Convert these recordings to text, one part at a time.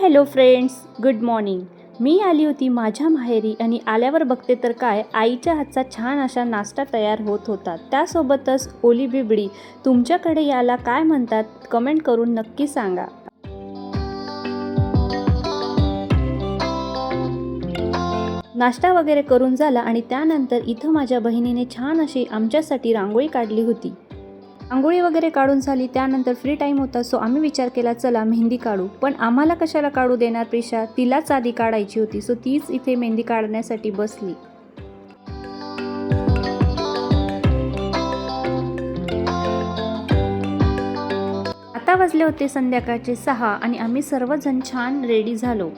Hello friends, good morning. मी आली होती माझ्या माहेरी आणि आल्यावर बघते तर काय, आईच्या हातचा छान असा नाश्ता तयार होत होता। त्यासोबतच ओली बिबडी। तुमच्याकडे याला काय म्हणतात कमेंट करून नक्की सांगा। नाश्ता वगैरे करून झाला आणि त्यानंतर इथं माझ्या बहिणीने छान अशी आमच्यासाठी रांगोळी काढली होती। रांगोळी वगैरे काढून झाली त्यानंतर फ्री टाइम होता, सो आम्ही विचार केला चला मेहंदी काढू। पण आम्हाला कशाला काढू देणार प्रिशा, तिलाच आधी काढायची होती, सो तीच इथे मेहंदी काढण्यासाठी बसली। आता वाजले होते संध्याकाळचे 6 आणि आम्ही सर्वजण छान रेडी झालो।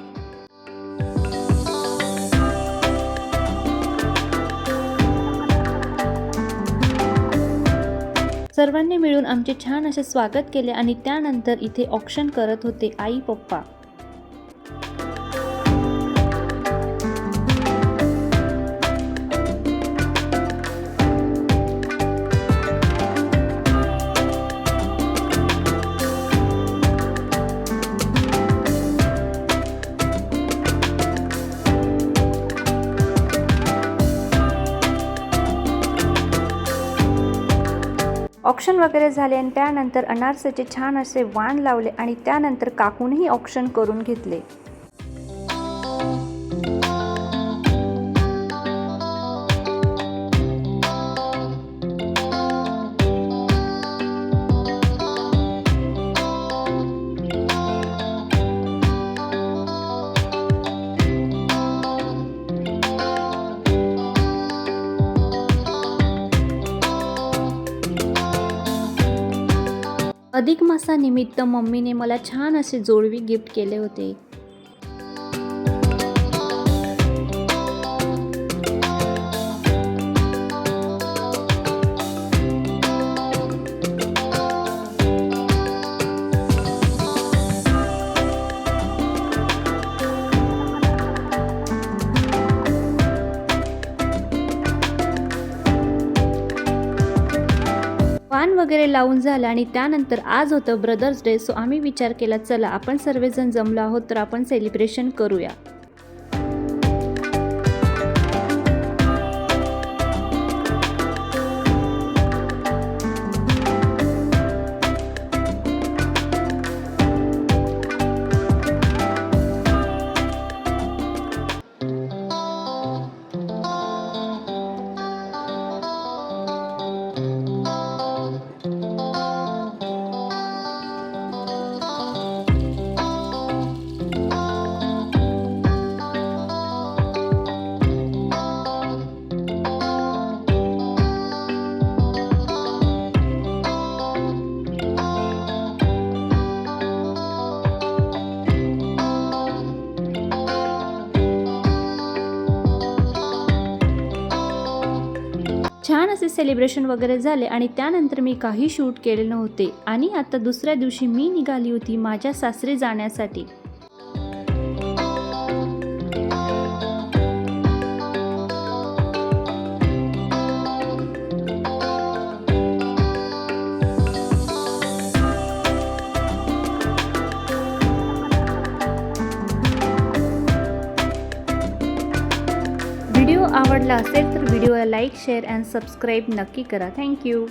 सर्वांनी मिळून आमचे छान असे स्वागत केले आणि त्यानंतर इथे ऑक्शन करत होते आई पप्पा। ऑक्शन वगैरे झाले आणि त्यानंतर अनारसेचे छान असे वाण लावले आणि त्यानंतर काकूनही ऑक्शन करून घेतले। अधिक मासानिमित्त मम्मीने मला छान असे जोडवी गिफ्ट केले होते। वाण वगैरे लावून झालं आणि त्यानंतर आज होतं ब्रदर्स डे, सो आम्ही विचार केला चला आपण सर्वजण जमलो आहोत तर आपण सेलिब्रेशन करूया। छान असे सेलिब्रेशन वगैरे झाले आणि त्यानंतर मी काही शूट केले नव्हते आणि आता दुसऱ्या दिवशी मी निघाली होती माझ्या सासरी जाण्यासाठी। व्हिडिओ आवडला असेल तर व्हिडिओला लाईक, शेअर अँड सबस्क्राईब नक्की करा। थँक्यू।